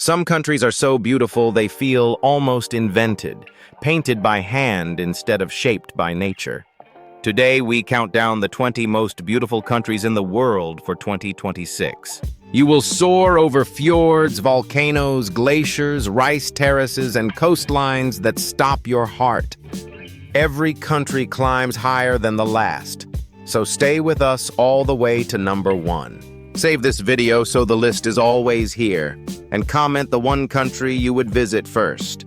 Some countries are so beautiful they feel almost invented, painted by hand instead of shaped by nature. Today, we count down the 20 most beautiful countries in the world for 2026. You will soar over fjords, volcanoes, glaciers, rice terraces, and coastlines that stop your heart. Every country climbs higher than the last, so stay with us all the way to number 1. Save this video so the list is always here, and comment the one country you would visit first.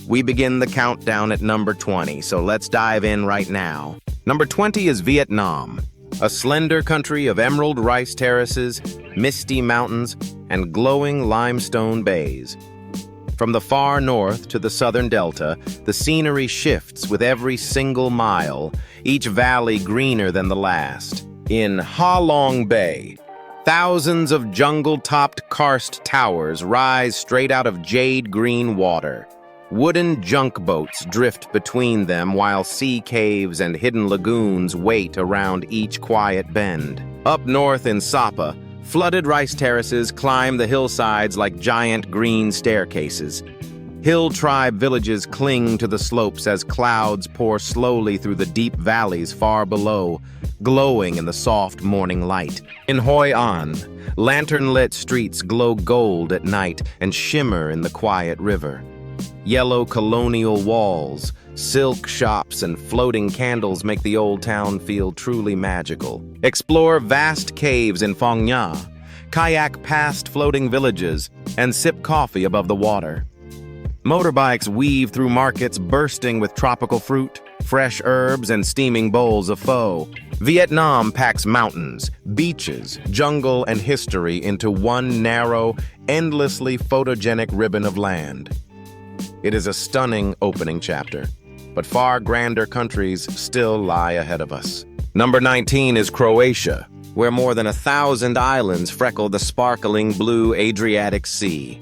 We begin the countdown at number 20, so let's dive in right now. Number 20 is Vietnam, a slender country of emerald rice terraces, misty mountains, and glowing limestone bays. From the far north to the southern delta, the scenery shifts with every single mile, each valley greener than the last. In Ha Long Bay, thousands of jungle-topped karst towers rise straight out of jade-green water. Wooden junk boats drift between them while sea caves and hidden lagoons wait around each quiet bend. Up north in Sapa, flooded rice terraces climb the hillsides like giant green staircases. Hill tribe villages cling to the slopes as clouds pour slowly through the deep valleys far below, glowing in the soft morning light. In Hoi An, lantern-lit streets glow gold at night and shimmer in the quiet river. Yellow colonial walls, silk shops, and floating candles make the old town feel truly magical. Explore vast caves in Phong Nha, kayak past floating villages, and sip coffee above the water. Motorbikes weave through markets bursting with tropical fruit, fresh herbs, and steaming bowls of pho. Vietnam packs mountains, beaches, jungle, and history into one narrow, endlessly photogenic ribbon of land. It is a stunning opening chapter, but far grander countries still lie ahead of us. Number 19 is Croatia, where more than 1,000 islands freckle the sparkling blue Adriatic Sea.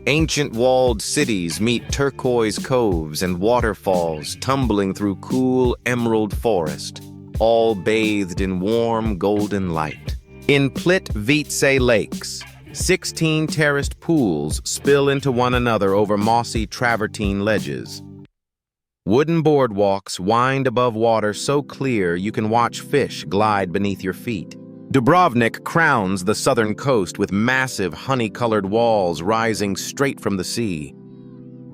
Ancient walled cities meet turquoise coves and waterfalls tumbling through cool emerald forest, all bathed in warm golden light. In Plitvice lakes, 16 terraced pools spill into one another over mossy travertine ledges. Wooden boardwalks wind above water so clear you can watch fish glide beneath your feet. Dubrovnik crowns the southern coast with massive honey-colored walls rising straight from the sea.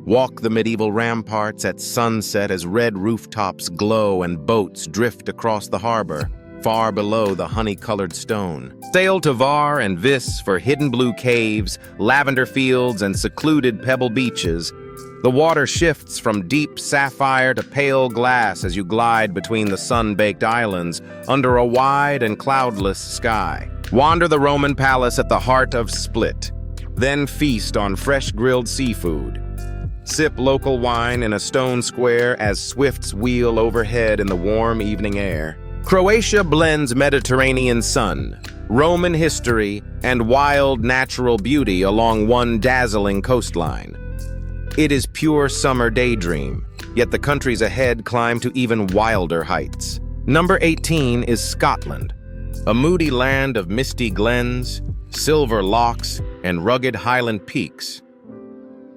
Walk the medieval ramparts at sunset as red rooftops glow and boats drift across the harbor, far below the honey-colored stone. Sail to Var and Vis for hidden blue caves, lavender fields, and secluded pebble beaches. The water shifts from deep sapphire to pale glass as you glide between the sun-baked islands under a wide and cloudless sky. Wander the Roman palace at the heart of Split, then feast on fresh-grilled seafood. Sip local wine in a stone square as swifts wheel overhead in the warm evening air. Croatia blends Mediterranean sun, Roman history, and wild natural beauty along one dazzling coastline. It is pure summer daydream, yet the countries ahead climb to even wilder heights. Number 18 is Scotland, a moody land of misty glens, silver lochs, and rugged highland peaks.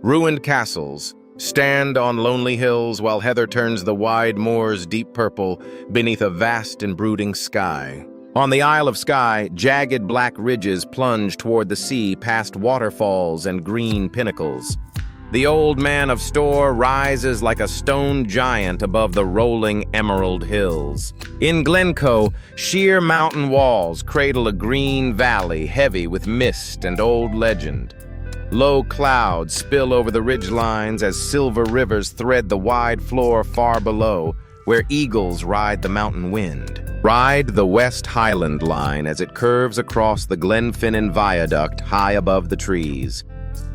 Ruined castles stand on lonely hills while heather turns the wide moors deep purple beneath a vast and brooding sky. On the Isle of Skye, jagged black ridges plunge toward the sea past waterfalls and green pinnacles. The old man of Storr rises like a stone giant above the rolling emerald hills. In Glencoe, sheer mountain walls cradle a green valley heavy with mist and old legend. Low clouds spill over the ridgelines as silver rivers thread the wide floor far below, where eagles ride the mountain wind. Ride the West Highland Line as it curves across the Glenfinnan Viaduct high above the trees.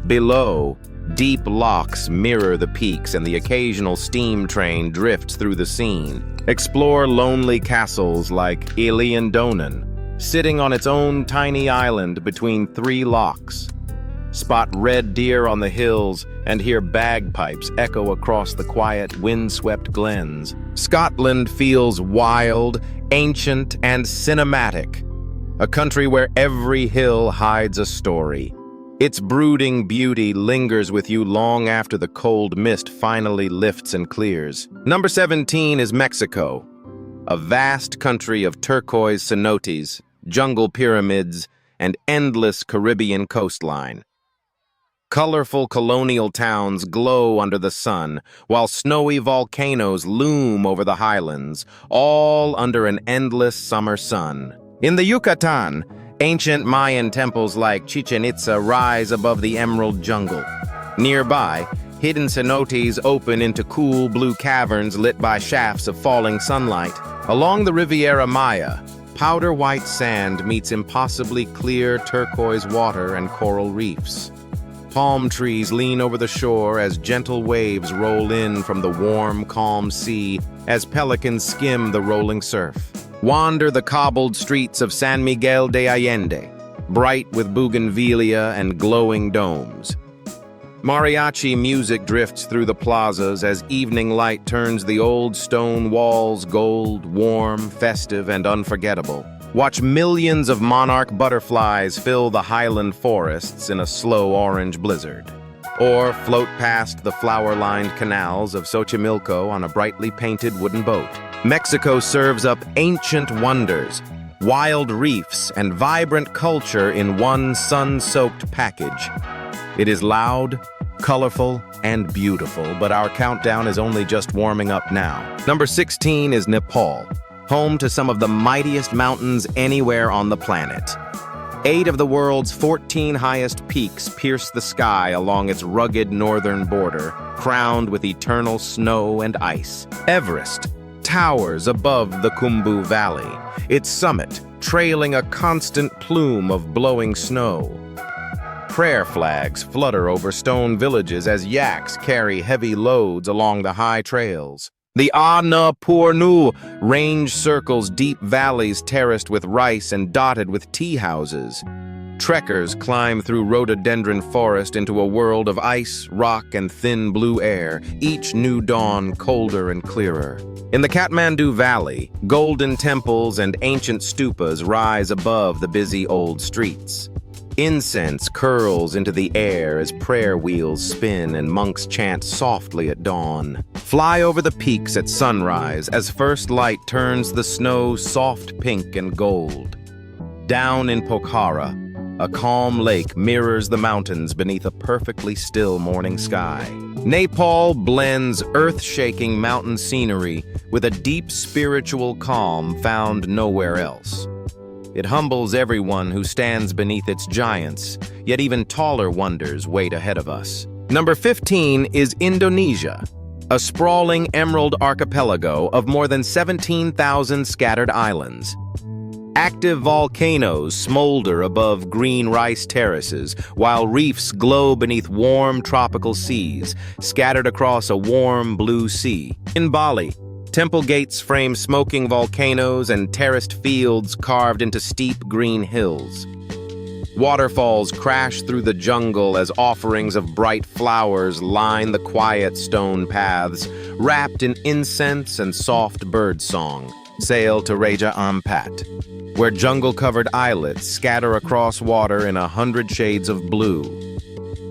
Below, deep lochs mirror the peaks and the occasional steam train drifts through the scene. Explore lonely castles like Iliandonan, sitting on its own tiny island between 3 lochs. Spot red deer on the hills and hear bagpipes echo across the quiet, wind-swept glens. Scotland feels wild, ancient, and cinematic, a country where every hill hides a story. Its brooding beauty lingers with you long after the cold mist finally lifts and clears. Number 17 is Mexico, a vast country of turquoise cenotes, jungle pyramids, and endless Caribbean coastline. Colorful colonial towns glow under the sun, while snowy volcanoes loom over the highlands, all under an endless summer sun. In the Yucatan, ancient Mayan temples like Chichen Itza rise above the emerald jungle. Nearby, hidden cenotes open into cool blue caverns lit by shafts of falling sunlight. Along the Riviera Maya, powder white sand meets impossibly clear turquoise water and coral reefs. Palm trees lean over the shore as gentle waves roll in from the warm, calm sea as pelicans skim the rolling surf. Wander the cobbled streets of San Miguel de Allende, bright with bougainvillea and glowing domes. Mariachi music drifts through the plazas as evening light turns the old stone walls gold, warm, festive, and unforgettable. Watch millions of monarch butterflies fill the highland forests in a slow orange blizzard. Or float past the flower-lined canals of Xochimilco on a brightly painted wooden boat. Mexico serves up ancient wonders, wild reefs, and vibrant culture in one sun-soaked package. It is loud, colorful, and beautiful, but our countdown is only just warming up now. Number 16 is Nepal, home to some of the mightiest mountains anywhere on the planet. 8 of the world's 14 highest peaks pierce the sky along its rugged northern border, crowned with eternal snow and ice. Everest towers above the Khumbu Valley, its summit trailing a constant plume of blowing snow. Prayer flags flutter over stone villages as yaks carry heavy loads along the high trails. The Annapurna range circles deep valleys terraced with rice and dotted with tea houses. Trekkers climb through rhododendron forest into a world of ice, rock, and thin blue air, each new dawn colder and clearer. In the Kathmandu Valley, golden temples and ancient stupas rise above the busy old streets. Incense curls into the air as prayer wheels spin and monks chant softly at dawn. Fly over the peaks at sunrise as first light turns the snow soft pink and gold. Down in Pokhara, a calm lake mirrors the mountains beneath a perfectly still morning sky. Nepal blends earth-shaking mountain scenery with a deep spiritual calm found nowhere else. It humbles everyone who stands beneath its giants, yet even taller wonders wait ahead of us. Number 15 is Indonesia, a sprawling emerald archipelago of more than 17,000 scattered islands. Active volcanoes smolder above green rice terraces, while reefs glow beneath warm tropical seas, scattered across a warm blue sea. In Bali, temple gates frame smoking volcanoes and terraced fields carved into steep green hills. Waterfalls crash through the jungle as offerings of bright flowers line the quiet stone paths, wrapped in incense and soft birdsong. Sail to Raja Ampat, where jungle-covered islets scatter across water in 100 shades of blue.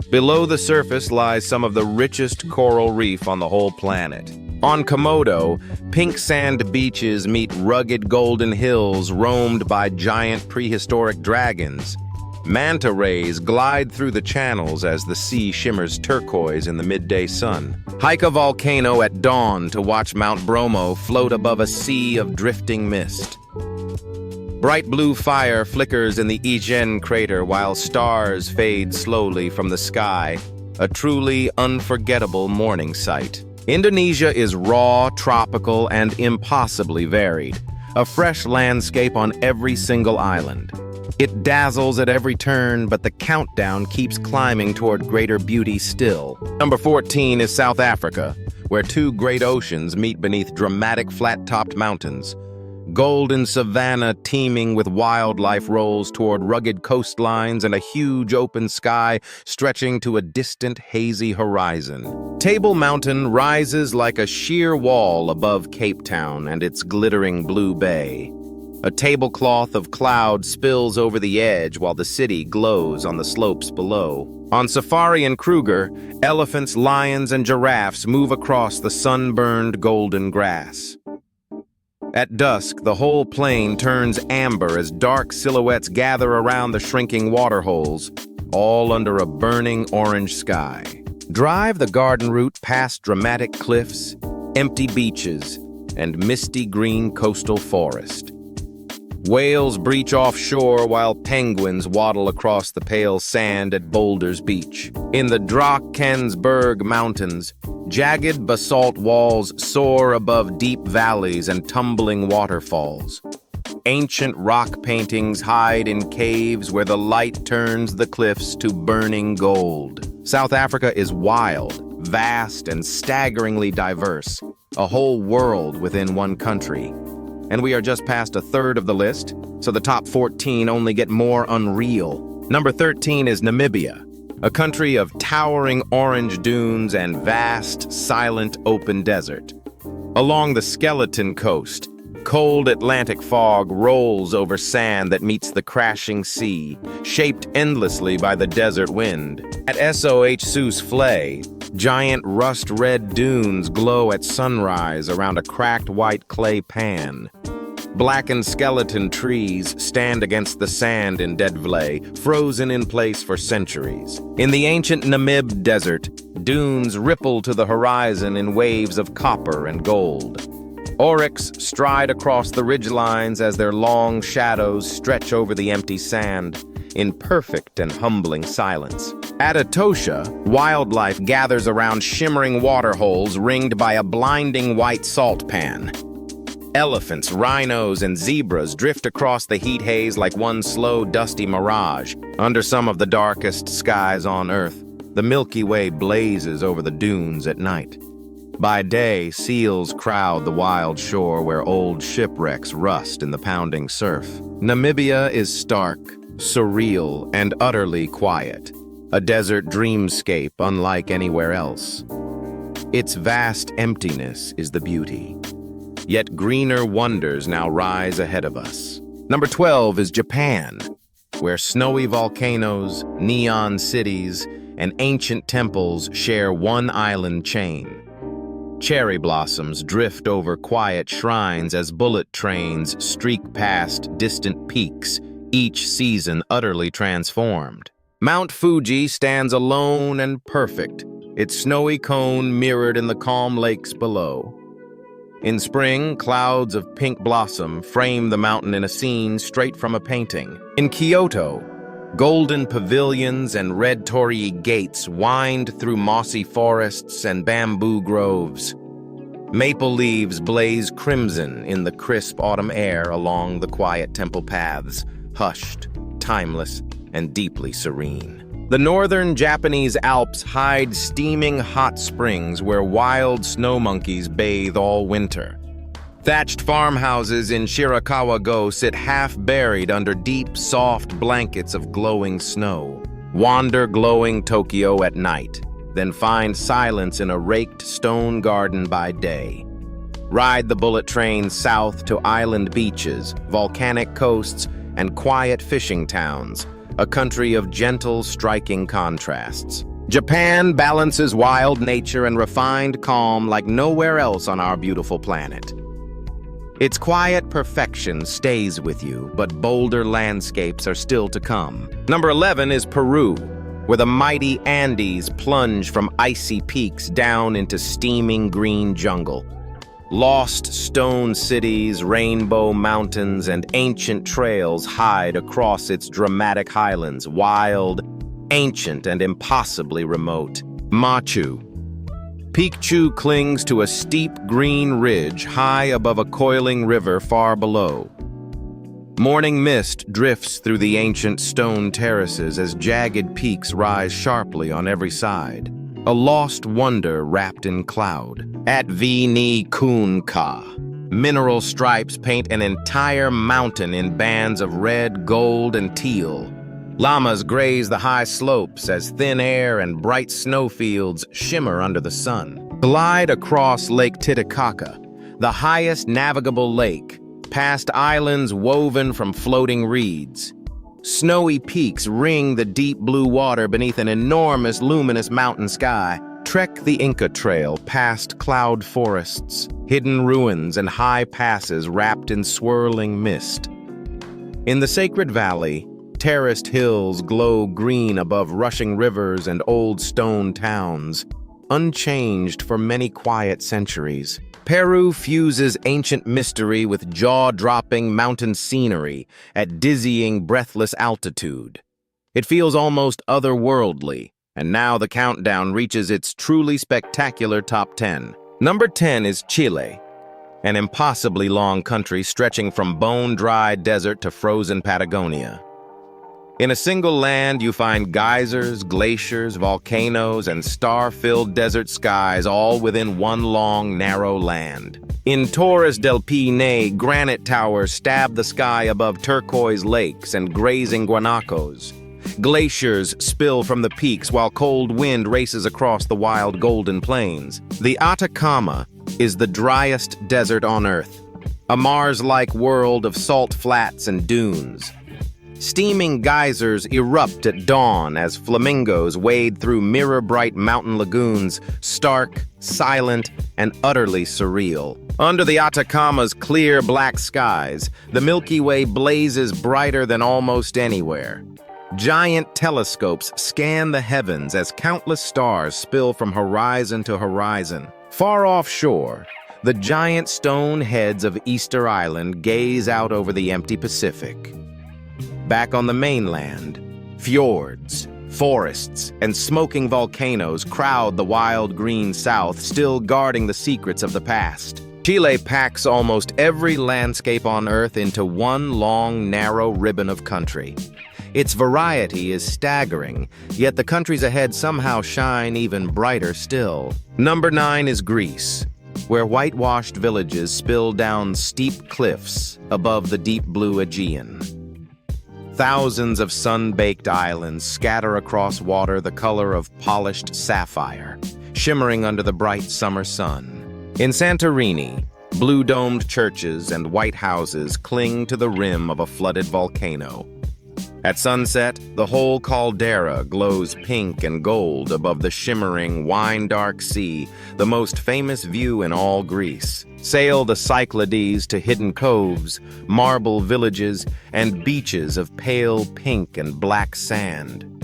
Below the surface lies some of the richest coral reef on the whole planet. On Komodo, pink sand beaches meet rugged golden hills roamed by giant prehistoric dragons. Manta rays glide through the channels as the sea shimmers turquoise in the midday sun. Hike a volcano at dawn to watch Mount Bromo float above a sea of drifting mist. Bright blue fire flickers in the Ijen crater while stars fade slowly from the sky, a truly unforgettable morning sight. Indonesia is raw, tropical, and impossibly varied, a fresh landscape on every single island. It dazzles at every turn, but the countdown keeps climbing toward greater beauty still. Number 14 is South Africa, where 2 great oceans meet beneath dramatic flat-topped mountains. Golden savanna teeming with wildlife rolls toward rugged coastlines and a huge open sky stretching to a distant hazy horizon. Table Mountain rises like a sheer wall above Cape Town and its glittering blue bay. A tablecloth of cloud spills over the edge while the city glows on the slopes below. On Safari and Kruger, elephants, lions, and giraffes move across the sunburned golden grass. At dusk, the whole plain turns amber as dark silhouettes gather around the shrinking waterholes, all under a burning orange sky. Drive the garden route past dramatic cliffs, empty beaches, and misty green coastal forest. Whales breach offshore while penguins waddle across the pale sand at Boulder's Beach. In the Drakensberg Mountains, jagged basalt walls soar above deep valleys and tumbling waterfalls. Ancient rock paintings hide in caves where the light turns the cliffs to burning gold. South Africa is wild, vast, and staggeringly diverse, a whole world within one country. And we are just past a third of the list, so the top 14 only get more unreal. Number 13 is Namibia, a country of towering orange dunes and vast, silent, open desert. Along the Skeleton Coast, cold Atlantic fog rolls over sand that meets the crashing sea, shaped endlessly by the desert wind. At SOH Soos-Flay, giant rust-red dunes glow at sunrise around a cracked white clay pan. Blackened skeleton trees stand against the sand in Dedvlay, frozen in place for centuries. In the ancient Namib Desert, dunes ripple to the horizon in waves of copper and gold. Oryx stride across the ridgelines as their long shadows stretch over the empty sand in perfect and humbling silence. At Etosha, wildlife gathers around shimmering waterholes ringed by a blinding white salt pan. Elephants, rhinos, and zebras drift across the heat haze like one slow, dusty mirage. Under some of the darkest skies on Earth, the Milky Way blazes over the dunes at night. By day, seals crowd the wild shore where old shipwrecks rust in the pounding surf. Namibia is stark, surreal, and utterly quiet, a desert dreamscape unlike anywhere else. Its vast emptiness is the beauty. Yet greener wonders now rise ahead of us. Number 12 is Japan, where snowy volcanoes, neon cities, and ancient temples share one island chain. Cherry blossoms drift over quiet shrines as bullet trains streak past distant peaks, each season utterly transformed. Mount Fuji stands alone and perfect, its snowy cone mirrored in the calm lakes below. In spring, clouds of pink blossom frame the mountain in a scene straight from a painting. In Kyoto, golden pavilions and red torii gates wind through mossy forests and bamboo groves. Maple leaves blaze crimson in the crisp autumn air along the quiet temple paths, hushed, timeless, and deeply serene. The northern Japanese Alps hide steaming hot springs where wild snow monkeys bathe all winter. Thatched farmhouses in Shirakawa-go sit half-buried under deep, soft blankets of glowing snow. Wander glowing Tokyo at night, then find silence in a raked stone garden by day. Ride the bullet train south to island beaches, volcanic coasts, and quiet fishing towns, a country of gentle, striking contrasts. Japan balances wild nature and refined calm like nowhere else on our beautiful planet. Its quiet perfection stays with you, but bolder landscapes are still to come. Number 11 is Peru, where the mighty Andes plunge from icy peaks down into steaming green jungle. Lost stone cities, rainbow mountains, and ancient trails hide across its dramatic highlands, wild, ancient, and impossibly remote. Machu Picchu clings to a steep green ridge high above a coiling river far below. Morning mist drifts through the ancient stone terraces as jagged peaks rise sharply on every side. A lost wonder wrapped in cloud. At Vinicunca, mineral stripes paint an entire mountain in bands of red, gold, and teal. Llamas graze the high slopes as thin air and bright snowfields shimmer under the sun. Glide across Lake Titicaca, the highest navigable lake, past islands woven from floating reeds. Snowy peaks ring the deep blue water beneath an enormous luminous mountain sky. Trek the Inca Trail past cloud forests, hidden ruins, and high passes wrapped in swirling mist. In the Sacred Valley, terraced hills glow green above rushing rivers and old stone towns, unchanged for many quiet centuries. Peru fuses ancient mystery with jaw-dropping mountain scenery at dizzying, breathless altitude. It feels almost otherworldly, and now the countdown reaches its truly spectacular top 10. Number 10 is Chile, an impossibly long country stretching from bone-dry desert to frozen Patagonia. In a single land, you find geysers, glaciers, volcanoes, and star-filled desert skies all within one long, narrow land. In Torres del Paine, granite towers stab the sky above turquoise lakes and grazing guanacos. Glaciers spill from the peaks while cold wind races across the wild golden plains. The Atacama is the driest desert on Earth, a Mars-like world of salt flats and dunes. Steaming geysers erupt at dawn as flamingos wade through mirror-bright mountain lagoons, stark, silent, and utterly surreal. Under the Atacama's clear black skies, the Milky Way blazes brighter than almost anywhere. Giant telescopes scan the heavens as countless stars spill from horizon to horizon. Far offshore, the giant stone heads of Easter Island gaze out over the empty Pacific. Back on the mainland, fjords, forests, and smoking volcanoes crowd the wild green south, still guarding the secrets of the past. Chile packs almost every landscape on Earth into one long, narrow ribbon of country. Its variety is staggering, yet the countries ahead somehow shine even brighter still. Number 9 is Greece, where whitewashed villages spill down steep cliffs above the deep blue Aegean. Thousands of sun-baked islands scatter across water the color of polished sapphire, shimmering under the bright summer sun. In Santorini, blue-domed churches and white houses cling to the rim of a flooded volcano. At sunset, the whole caldera glows pink and gold above the shimmering, wine-dark sea, the most famous view in all Greece. Sail the Cyclades to hidden coves, marble villages, and beaches of pale pink and black sand.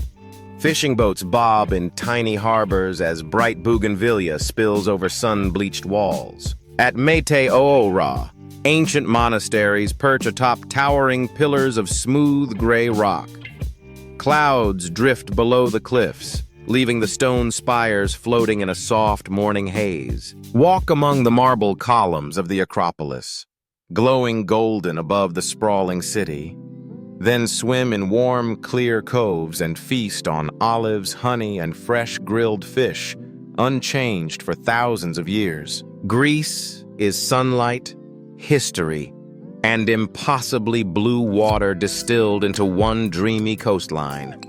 Fishing boats bob in tiny harbors as bright bougainvillea spills over sun-bleached walls. At Meteora, ancient monasteries perch atop towering pillars of smooth gray rock. Clouds drift below the cliffs, leaving the stone spires floating in a soft morning haze. Walk among the marble columns of the Acropolis, glowing golden above the sprawling city. Then swim in warm, clear coves and feast on olives, honey, and fresh grilled fish, unchanged for thousands of years. Greece is sunlight, history, and impossibly blue water distilled into one dreamy coastline.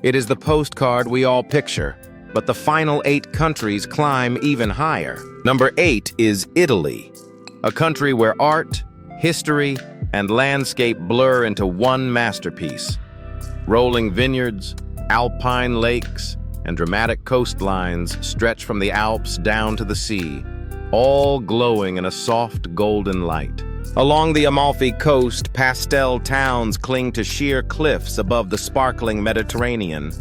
It is the postcard we all picture, but the final 8 countries climb even higher. Number 8 is Italy, a country where art, history, and landscape blur into one masterpiece. Rolling vineyards, alpine lakes, and dramatic coastlines stretch from the Alps down to the sea, all glowing in a soft golden light. Along the Amalfi Coast, pastel towns cling to sheer cliffs above the sparkling Mediterranean.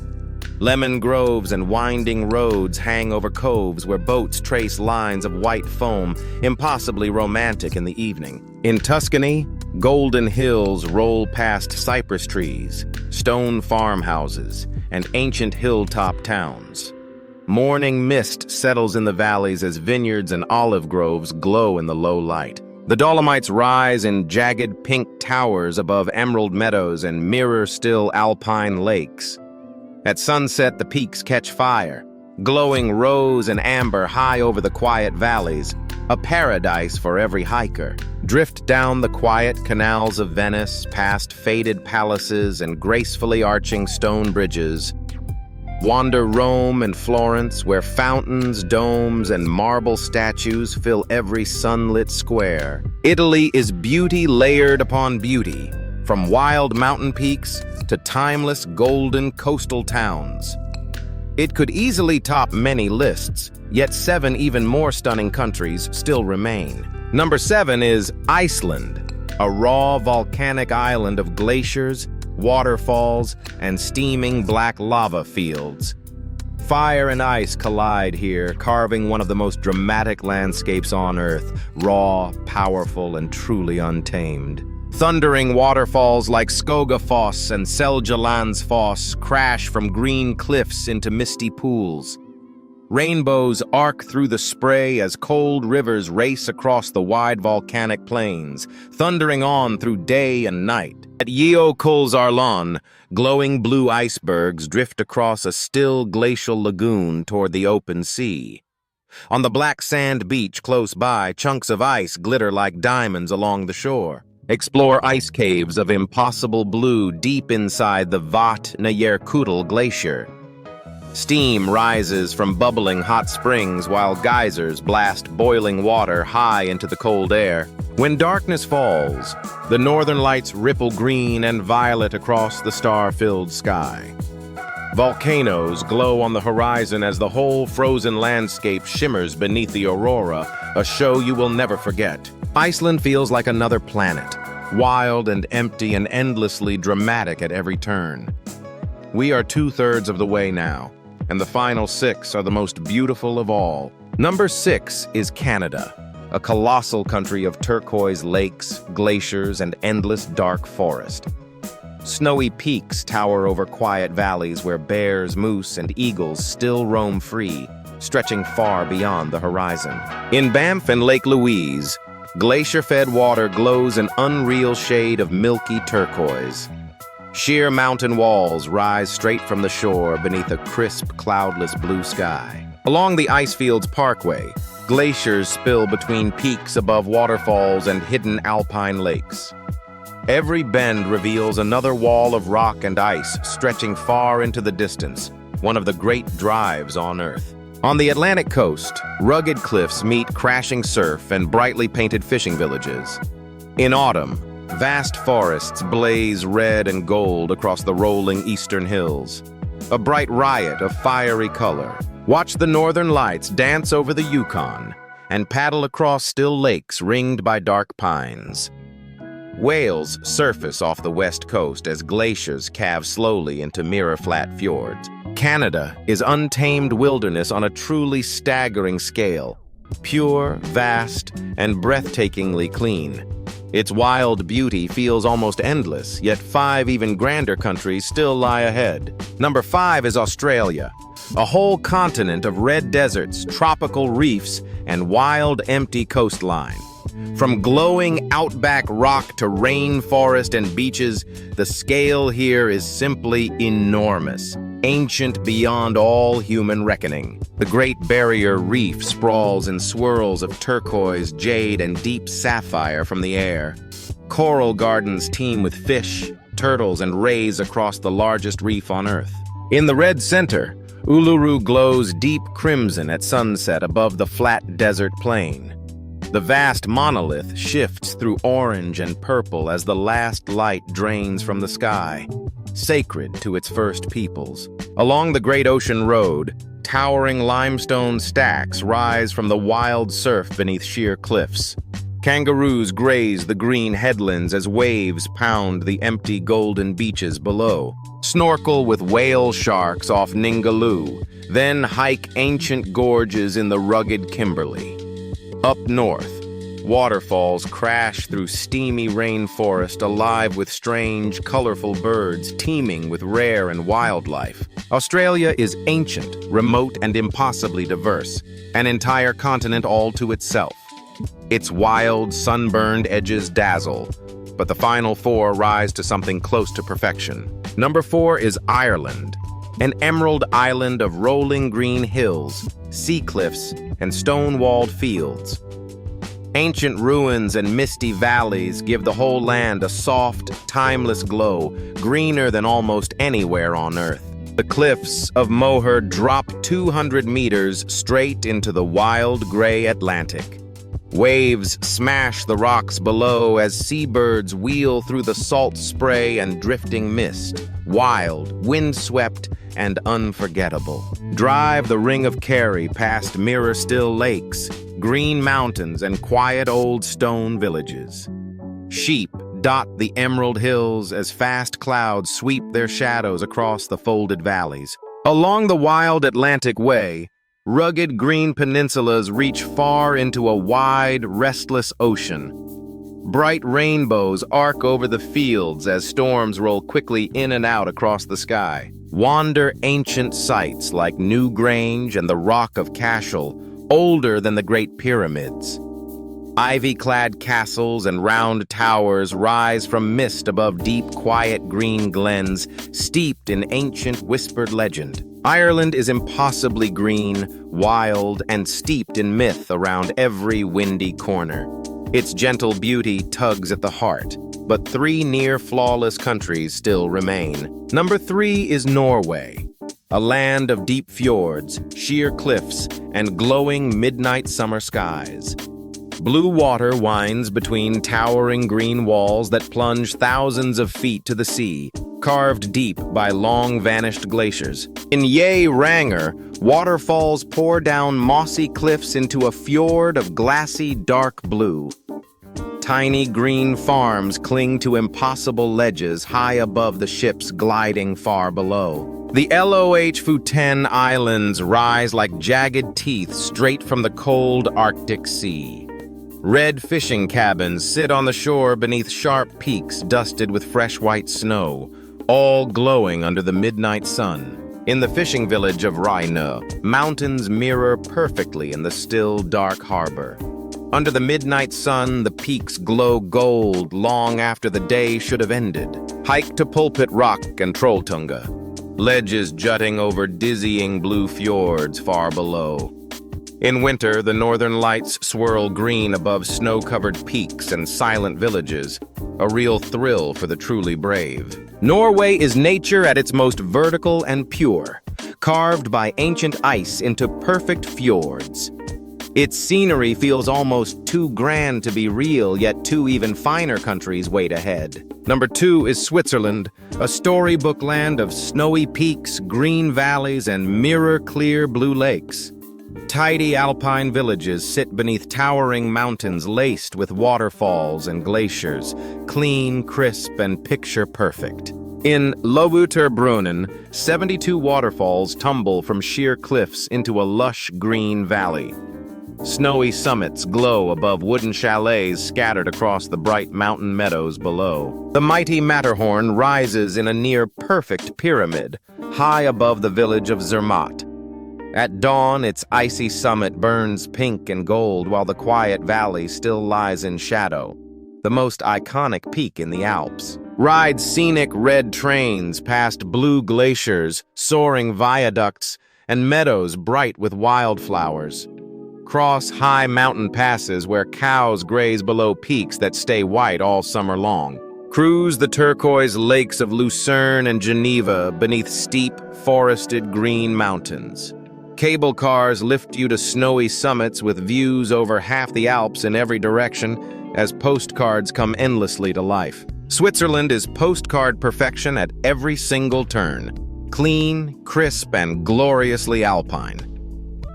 Lemon groves and winding roads hang over coves where boats trace lines of white foam, impossibly romantic in the evening. In Tuscany, golden hills roll past cypress trees, stone farmhouses, and ancient hilltop towns. Morning mist settles in the valleys as vineyards and olive groves glow in the low light. The Dolomites rise in jagged pink towers above emerald meadows and mirror-still alpine lakes. At sunset, the peaks catch fire, glowing rose and amber high over the quiet valleys, a paradise for every hiker. Drift down the quiet canals of Venice, past faded palaces and gracefully arching stone bridges. Wander Rome and Florence, where fountains, domes, and marble statues fill every sunlit square. Italy is beauty layered upon beauty, from wild mountain peaks to timeless golden coastal towns. It could easily top many lists, yet 7 even more stunning countries still remain. Number 7 is Iceland, a raw volcanic island of glaciers, waterfalls, and steaming black lava fields. Fire and ice collide here, carving one of the most dramatic landscapes on Earth, raw, powerful, and truly untamed. Thundering waterfalls like Skogafoss and Seljalandsfoss crash from green cliffs into misty pools. Rainbows arc through the spray as cold rivers race across the wide volcanic plains, thundering on through day and night. At Jökulsárlón, glowing blue icebergs drift across a still glacial lagoon toward the open sea. On the black sand beach close by, chunks of ice glitter like diamonds along the shore. Explore ice caves of impossible blue deep inside the Vatnajökull glacier. Steam rises from bubbling hot springs while geysers blast boiling water high into the cold air. When darkness falls, the northern lights ripple green and violet across the star-filled sky. Volcanoes glow on the horizon as the whole frozen landscape shimmers beneath the aurora, a show you will never forget. Iceland feels like another planet, wild and empty and endlessly dramatic at every turn. We are 2/3 of the way now, and the final 6 are the most beautiful of all. Number 6 is Canada, a colossal country of turquoise lakes, glaciers, and endless dark forest. Snowy peaks tower over quiet valleys where bears, moose, and eagles still roam free, stretching far beyond the horizon. In Banff and Lake Louise, glacier-fed water glows an unreal shade of milky turquoise. Sheer mountain walls rise straight from the shore beneath a crisp, cloudless blue sky. Along the Icefields Parkway, glaciers spill between peaks above waterfalls and hidden alpine lakes. Every bend reveals another wall of rock and ice stretching far into the distance, one of the great drives on Earth. On the Atlantic coast, rugged cliffs meet crashing surf and brightly painted fishing villages. In autumn, vast forests blaze red and gold across the rolling eastern hills. A bright riot of fiery color. Watch the northern lights dance over the Yukon and paddle across still lakes ringed by dark pines. Whales surface off the west coast as glaciers calve slowly into mirror-flat fjords. Canada is untamed wilderness on a truly staggering scale. Pure, vast, and breathtakingly clean. Its wild beauty feels almost endless, yet 5 even grander countries still lie ahead. Number 5 is Australia, a whole continent of red deserts, tropical reefs, and wild, empty coastline. From glowing outback rock to rainforest and beaches, the scale here is simply enormous, ancient beyond all human reckoning. The Great Barrier Reef sprawls in swirls of turquoise, jade, and deep sapphire from the air. Coral gardens teem with fish, turtles, and rays across the largest reef on Earth. In the red center, Uluru glows deep crimson at sunset above the flat desert plain. The vast monolith shifts through orange and purple as the last light drains from the sky, sacred to its first peoples. Along the Great Ocean Road, towering limestone stacks rise from the wild surf beneath sheer cliffs. Kangaroos graze the green headlands as waves pound the empty golden beaches below. Snorkel with whale sharks off Ningaloo, then hike ancient gorges in the rugged Kimberley. Up north, waterfalls crash through steamy rainforest alive with strange, colorful birds teeming with rare and wildlife. Australia is ancient, remote, and impossibly diverse, an entire continent all to itself. Its wild, sunburned edges dazzle, but the final 4 rise to something close to perfection. Number 4 is Ireland, an emerald island of rolling green hills, sea cliffs, and stone-walled fields. Ancient ruins and misty valleys give the whole land a soft, timeless glow, greener than almost anywhere on Earth. The cliffs of Moher drop 200 meters straight into the wild gray Atlantic. Waves smash the rocks below as seabirds wheel through the salt spray and drifting mist, wild, windswept, and unforgettable. Drive the Ring of Kerry past mirror-still lakes, green mountains, and quiet old stone villages. Sheep dot the emerald hills as fast clouds sweep their shadows across the folded valleys. Along the wild Atlantic Way, rugged green peninsulas reach far into a wide, restless ocean. Bright rainbows arc over the fields as storms roll quickly in and out across the sky. Wander ancient sites like Newgrange and the Rock of Cashel, older than the Great Pyramids. Ivy-clad castles and round towers rise from mist above deep, quiet green glens, steeped in ancient whispered legend. Ireland is impossibly green, wild, and steeped in myth around every windy corner. Its gentle beauty tugs at the heart, but 3 near-flawless countries still remain. Number 3 is Norway, a land of deep fjords, sheer cliffs, and glowing midnight summer skies. Blue water winds between towering green walls that plunge thousands of feet to the sea, carved deep by long-vanished glaciers. In Ranger, waterfalls pour down mossy cliffs into a fjord of glassy dark blue. Tiny green farms cling to impossible ledges high above the ships gliding far below. The Lofoten Islands rise like jagged teeth straight from the cold Arctic Sea. Red fishing cabins sit on the shore beneath sharp peaks dusted with fresh white snow, all glowing under the midnight sun. In the fishing village of Rhine, mountains mirror perfectly in the still, dark harbor. Under the midnight sun, the peaks glow gold long after the day should have ended. Hike to Pulpit Rock and Trolltunga, ledges jutting over dizzying blue fjords far below. In winter, the northern lights swirl green above snow-covered peaks and silent villages, a real thrill for the truly brave. Norway is nature at its most vertical and pure, carved by ancient ice into perfect fjords. Its scenery feels almost too grand to be real, yet 2 even finer countries wait ahead. Number 2 is Switzerland, a storybook land of snowy peaks, green valleys, and mirror-clear blue lakes. Tidy alpine villages sit beneath towering mountains laced with waterfalls and glaciers, clean, crisp, and picture-perfect. In Lovuterbrunnen, 72 waterfalls tumble from sheer cliffs into a lush green valley. Snowy summits glow above wooden chalets scattered across the bright mountain meadows below. The mighty Matterhorn rises in a near-perfect pyramid, high above the village of Zermatt. At dawn, its icy summit burns pink and gold while the quiet valley still lies in shadow, the most iconic peak in the Alps. Ride scenic red trains past blue glaciers, soaring viaducts, and meadows bright with wildflowers. Cross high mountain passes where cows graze below peaks that stay white all summer long. Cruise the turquoise lakes of Lucerne and Geneva beneath steep, forested green mountains. Cable cars lift you to snowy summits with views over half the Alps in every direction as postcards come endlessly to life. Switzerland is postcard perfection at every single turn. Clean, crisp, and gloriously alpine.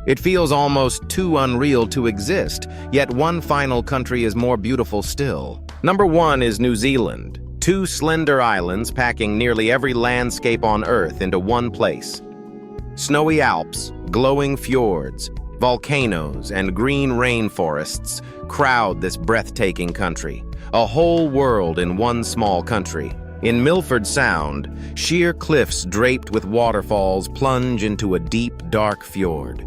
It feels almost too unreal to exist, yet one final country is more beautiful still. Number 1 is New Zealand, 2 slender islands packing nearly every landscape on Earth into one place. Snowy Alps, glowing fjords, volcanoes, and green rainforests crowd this breathtaking country, a whole world in one small country. In Milford Sound, sheer cliffs draped with waterfalls plunge into a deep, dark fjord.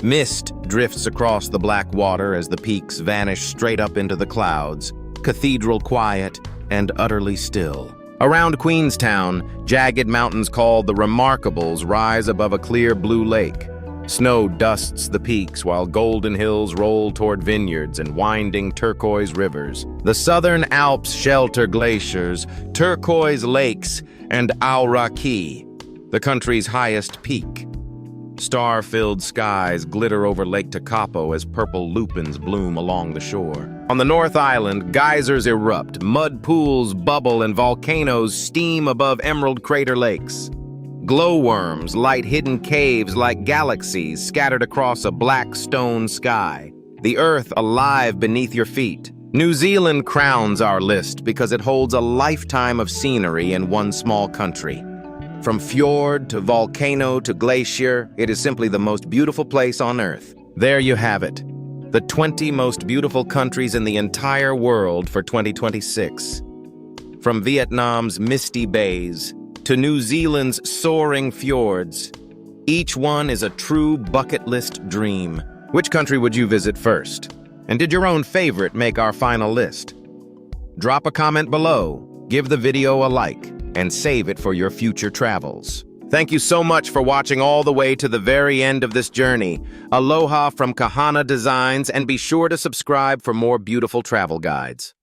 Mist drifts across the black water as the peaks vanish straight up into the clouds, cathedral quiet and utterly still. Around Queenstown, jagged mountains called the Remarkables rise above a clear blue lake. Snow dusts the peaks while golden hills roll toward vineyards and winding turquoise rivers. The southern Alps shelter glaciers, turquoise lakes, and Auraki. the country's highest peak. Star-filled skies glitter over Lake Tekapo as purple lupins bloom along the shore. On the North Island, geysers erupt, mud pools bubble, and volcanoes steam above emerald crater lakes. Glowworms light hidden caves like galaxies scattered across a black stone sky, the earth alive beneath your feet. New Zealand crowns our list because it holds a lifetime of scenery in one small country. From fjord to volcano to glacier, it is simply the most beautiful place on Earth. There you have it, the 20 most beautiful countries in the entire world for 2026. From Vietnam's misty bays to New Zealand's soaring fjords, each one is a true bucket list dream. Which country would you visit first? And did your own favorite make our final list? Drop a comment below, give the video a like, and save it for your future travels. Thank you so much for watching all the way to the very end of this journey. Aloha from Kahana Designs, and be sure to subscribe for more beautiful travel guides.